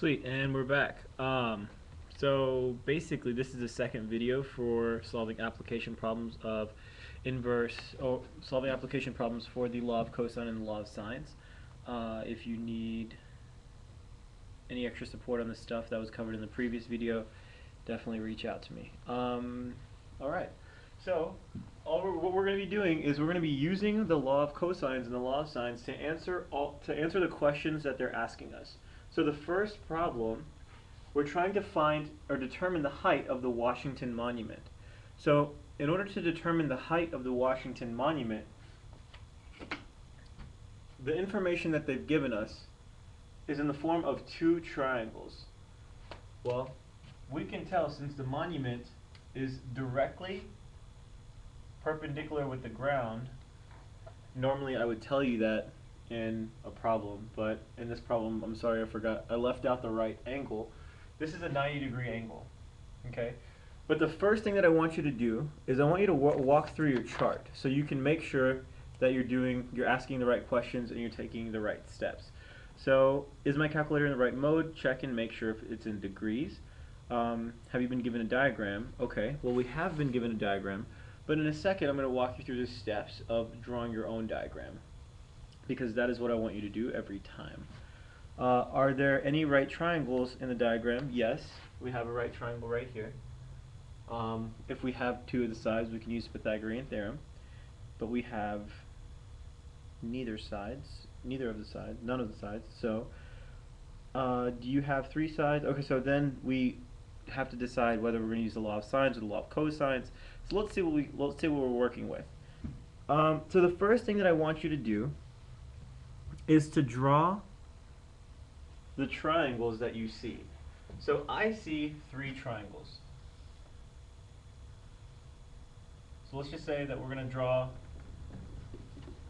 Sweet, and we're back. So basically, this is the second video for solving application problems of inverse, or solving application problems for the law of cosine and the law of sines. If you need any extra support on this stuff that was covered in the previous video, definitely reach out to me. Alright, so what we're going to be doing is we're going to be using the law of cosines and the law of sines to answer the questions that they're asking us. So the first problem, we're trying to find or determine the height of the Washington Monument. So in order to determine the height of the Washington Monument, the information that they've given us is in the form of two triangles. Well, we can tell since the monument is directly perpendicular with the ground, normally I would tell you that in a problem, but in this problem, I'm sorry, I forgot. I left out the right angle. This is a 90-degree angle, okay? But the first thing that I want you to do is I want you to walk through your chart so you can make sure that you're asking the right questions and you're taking the right steps. So, is my calculator in the right mode? Check and make sure if it's in degrees. Have you been given a diagram? Okay, well we have been given a diagram, but in a second I'm going to walk you through the steps of drawing your own diagram, because that is what I want you to do every time. Are there any right triangles in the diagram? Yes, we have a right triangle right here. If we have two of the sides, we can use Pythagorean theorem, but we have none of the sides. So, do you have three sides? Okay, so then we have to decide whether we're going to use the law of sines or the law of cosines. So let's see what we're working with. So the first thing that I want you to do is to draw the triangles that you see. So I see three triangles. So let's just say that we're going to draw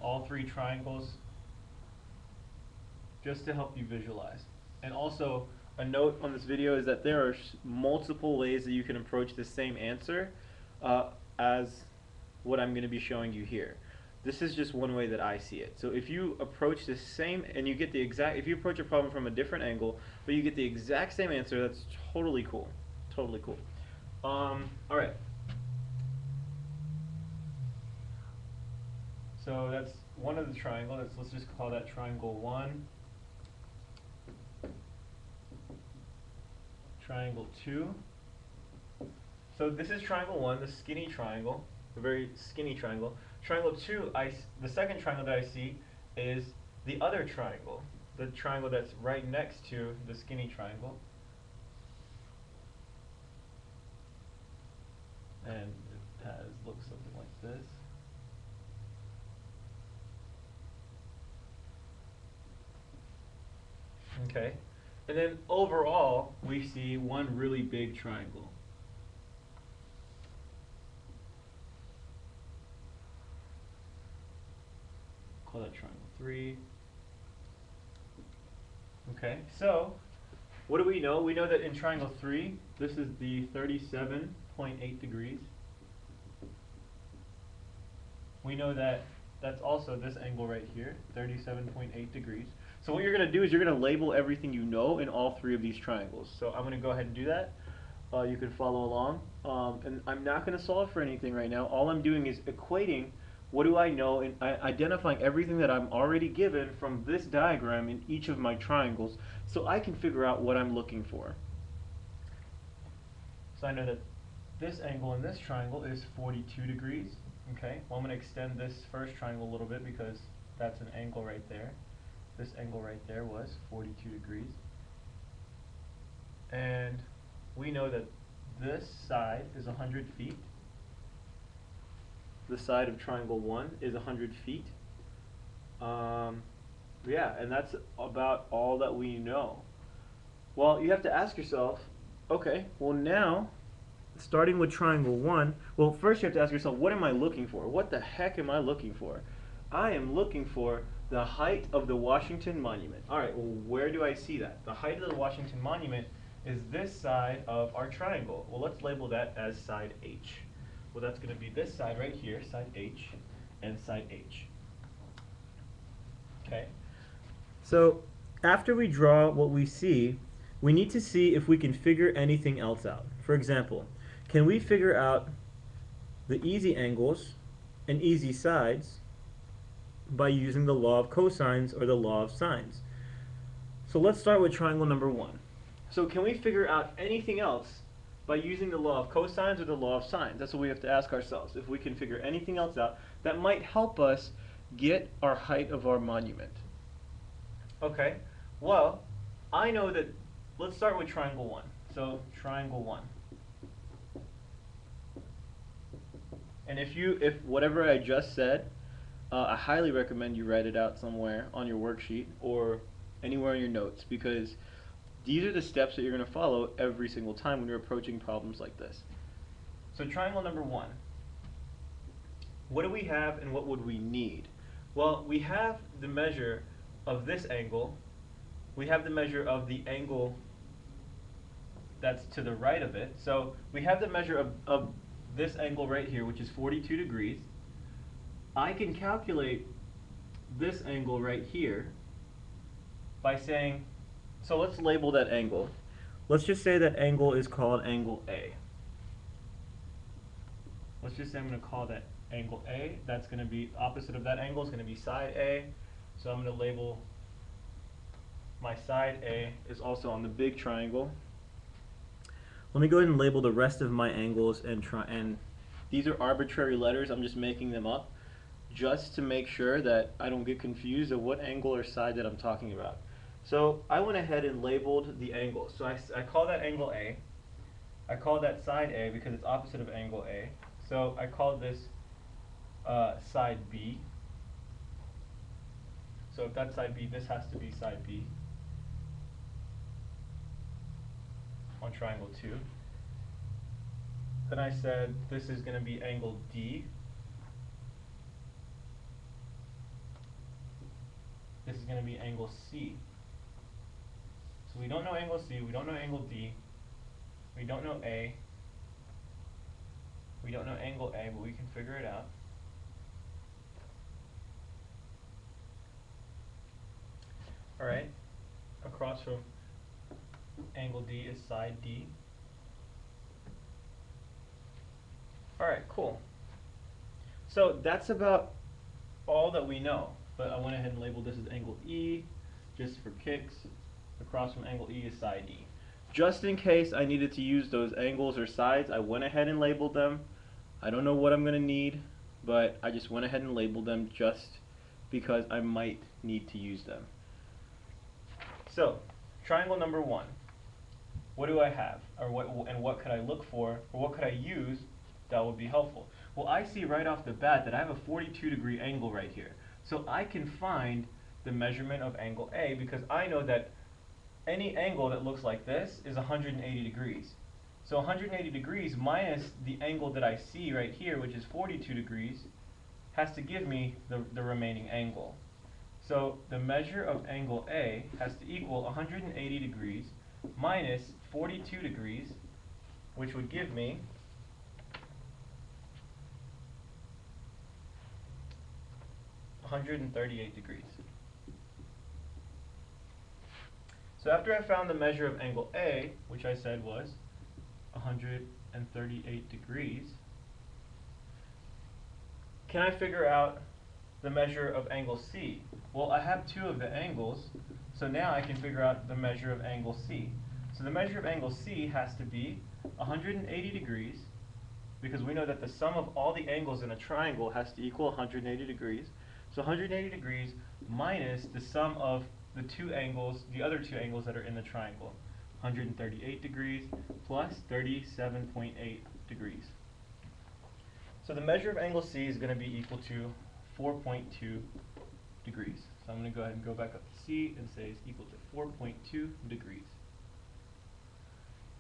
all three triangles just to help you visualize. And also, a note on this video is that there are multiple ways that you can approach the same answer as what I'm going to be showing you here. This is just one way that I see it. So if you approach the same and you get the exact, if you approach a problem from a different angle, but you get the exact same answer, that's totally cool. Totally cool. Alright. So that's one of the triangles. Let's just call that triangle 1. Triangle 2. So this is triangle 1, the skinny triangle, the very skinny triangle. Triangle 2, the second triangle that I see is the other triangle, the triangle that's right next to the skinny triangle. And it looks something like this. Okay, and then overall we see one really big triangle. Call that triangle 3. Okay, so what do we know? We know that in triangle 3, this is the 37.8 degrees. We know that that's also this angle right here, 37.8 degrees. So what you're going to do is you're going to label everything you know in all three of these triangles. So I'm going to go ahead and do that. You can follow along. And I'm not going to solve for anything right now. All I'm doing is equating what do I know and identifying everything that I'm already given from this diagram in each of my triangles so I can figure out what I'm looking for. So I know that this angle in this triangle is 42 degrees. Okay, well I'm going to extend this first triangle a little bit because that's an angle right there. This angle right there was 42 degrees. And we know that this side is 100 feet. The side of triangle 1 is 100 feet. Yeah, and that's about all that we know. Well, you have to ask yourself, okay, well now, starting with triangle 1, well first you have to ask yourself, what am I looking for? What the heck am I looking for? I am looking for the height of the Washington Monument. Alright, well where do I see that? The height of the Washington Monument is this side of our triangle. Well, let's label that as side H. Well, that's going to be this side right here, side H, and side H. Okay. So after we draw what we see, we need to see if we can figure anything else out. For example, can we figure out the easy angles and easy sides by using the law of cosines or the law of sines? So let's start with triangle number 1. So can we figure out anything else by using the law of cosines or the law of sines? That's what we have to ask ourselves. If we can figure anything else out that might help us get our height of our monument. Okay, well, I know that, let's start with triangle 1. So triangle 1. And if whatever I just said, I highly recommend you write it out somewhere on your worksheet or anywhere in your notes, because these are the steps that you're going to follow every single time when you're approaching problems like this. So triangle number 1. What do we have and what would we need? Well, we have the measure of this angle. We have the measure of the angle that's to the right of it. So we have the measure of this angle right here, which is 42 degrees. I can calculate this angle right here by saying, so let's label that angle. Let's just say that angle is called angle A. Let's just say I'm going to call that angle A. That's going to be opposite of that angle is going to be side A. So I'm going to label my side A is also on the big triangle. Let me go ahead and label the rest of my angles and these are arbitrary letters. I'm just making them up just to make sure that I don't get confused of what angle or side that I'm talking about. So I went ahead and labeled the angles. So I call that angle A. I call that side A because it's opposite of angle A. So I call this side B. So if that's side B, this has to be side B on triangle 2. Then I said this is going to be angle D. This is going to be angle C. So we don't know angle C, we don't know angle D, we don't know A, we don't know angle A, but we can figure it out. Alright, across from angle D is side D. Alright, cool. So that's about all that we know, but I went ahead and labeled this as angle E, just for kicks. Across from angle E is side E. Just in case I needed to use those angles or sides, I went ahead and labeled them. I don't know what I'm going to need, but I just went ahead and labeled them just because I might need to use them. So, triangle number 1. What do I have? Or what could I look for, or what could I use that would be helpful? Well, I see right off the bat that I have a 42-degree angle right here. So I can find the measurement of angle A because I know that any angle that looks like this is 180 degrees. So 180 degrees minus the angle that I see right here, which is 42 degrees, has to give me the remaining angle. So the measure of angle A has to equal 180 degrees minus 42 degrees, which would give me 138 degrees. So after I found the measure of angle A, which I said was 138 degrees, can I figure out the measure of angle C? Well, I have two of the angles, so now I can figure out the measure of angle C. So the measure of angle C has to be 180 degrees, because we know that the sum of all the angles in a triangle has to equal 180 degrees. So 180 degrees minus the sum of the two angles, the other two angles that are in the triangle. 138 degrees plus 37.8 degrees. So the measure of angle C is going to be equal to 4.2 degrees. So I'm going to go ahead and go back up to C and say it's equal to 4.2 degrees.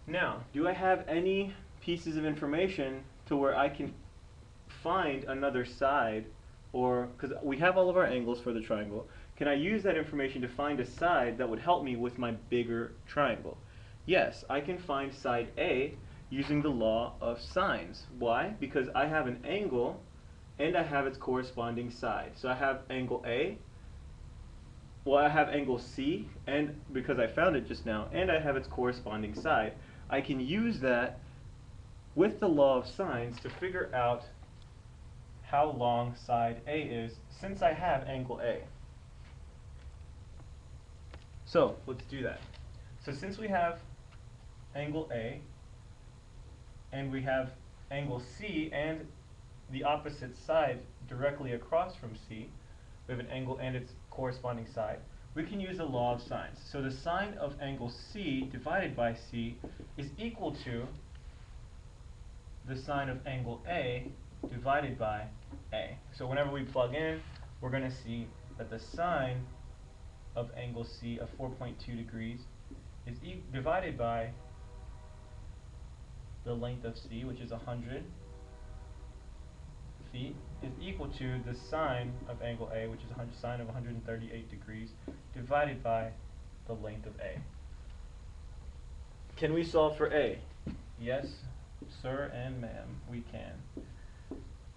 Now, do I have any pieces of information to where I can find another side, or because we have all of our angles for the triangle, can I use that information to find a side that would help me with my bigger triangle? Yes, I can find side A using the law of sines. Why? Because I have an angle and I have its corresponding side. So I have angle A. well, I have angle C, and because I found it just now, and I have its corresponding side, I can use that with the law of sines to figure out how long side A is since I have angle A. So let's do that. So since we have angle A and we have angle C and the opposite side directly across from C, we have an angle and its corresponding side, we can use the law of sines. So the sine of angle C divided by C is equal to the sine of angle A divided by A. So whenever we plug in, we're going to see that the sine of angle C of 4.2 degrees is divided by the length of C, which is 100 feet, is equal to the sine of angle A, which is sine of 138 degrees, divided by the length of A. Can we solve for A? Yes, sir and ma'am, we can.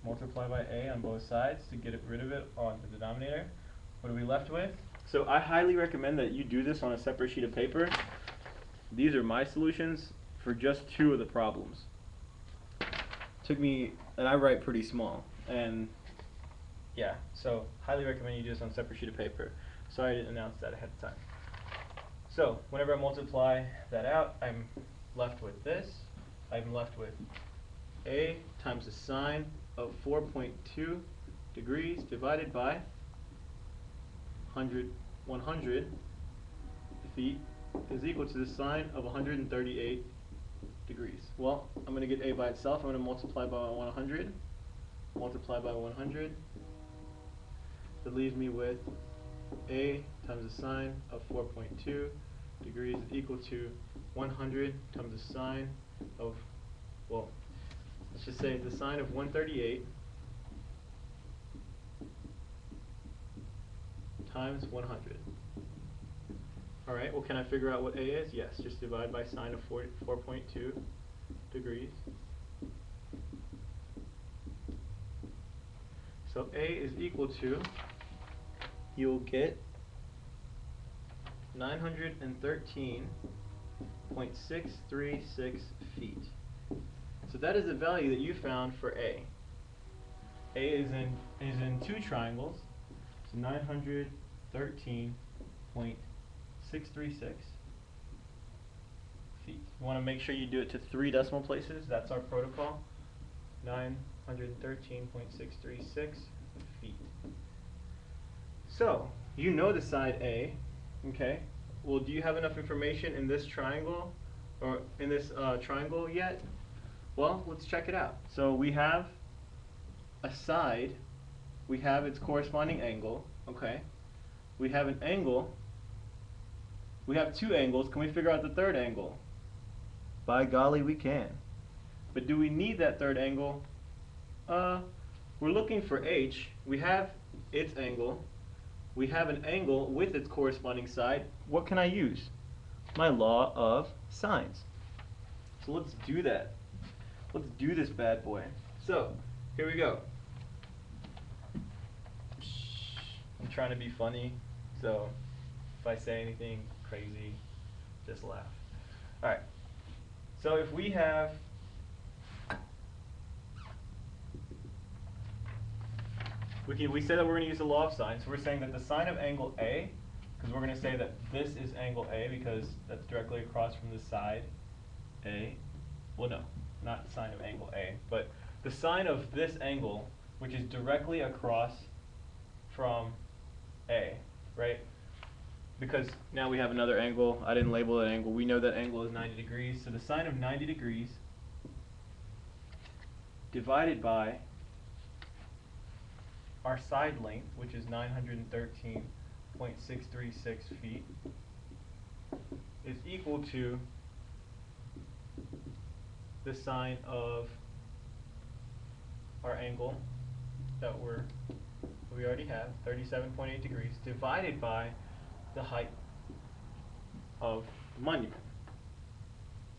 Multiply by A on both sides to get rid of it on the denominator. What are we left with? So I highly recommend that you do this on a separate sheet of paper. These are my solutions for just 2 of the problems. Took me, and I write pretty small, and yeah, so highly recommend you do this on a separate sheet of paper. Sorry I didn't announce that ahead of time. So whenever I multiply that out, I'm left with this. I'm left with A times the sine of 4.2 degrees divided by 100 feet is equal to the sine of 138 degrees. Well, I'm going to get A by itself. I'm going to multiply by 100. Multiply by 100. That leaves me with A times the sine of 4.2 degrees is equal to 100 times the sine of, well, let's just say the sine of 138 times 100. Alright, well, can I figure out what A is? Yes, just divide by sine of 4.2 degrees. So A is equal to, you'll get 913.636 feet. So that is the value that you found for A. A is in 2 triangles, so 913.636 feet. You want to make sure you do it to 3 decimal places. That's our protocol. 913.636 feet. So you know the side A. Okay. Well, do you have enough information in this triangle or in this triangle yet? Well, let's check it out. So we have a side. We have its corresponding angle. Okay. We have an angle. We have 2 angles. Can we figure out the 3rd angle? By golly, we can. But do we need that 3rd angle? We're looking for H. We have its angle. We have an angle with its corresponding side. What can I use? My law of sines. So let's do that. Let's do this bad boy. So, here we go. I'm trying to be funny, so if I say anything crazy, just laugh. Alright, so if we have we said that we're going to use the law of sines, so we're saying that the sine of angle A, because we're going to say that this is angle A because that's directly across from the side A. Well, no, not sine of angle A, but the sine of this angle, which is directly across from A, right? Because now we have another angle. I didn't label that angle. We know that angle is 90 degrees. So the sine of 90 degrees divided by our side length, which is 913.636 feet, is equal to the sine of our angle that we already have, 37.8 degrees, divided by the height of the monument.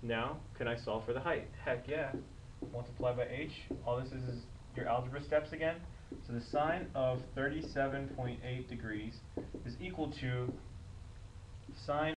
Now, can I solve for the height? Heck yeah. Multiply by h. All this is your algebra steps again. So the sine of 37.8 degrees is equal to sine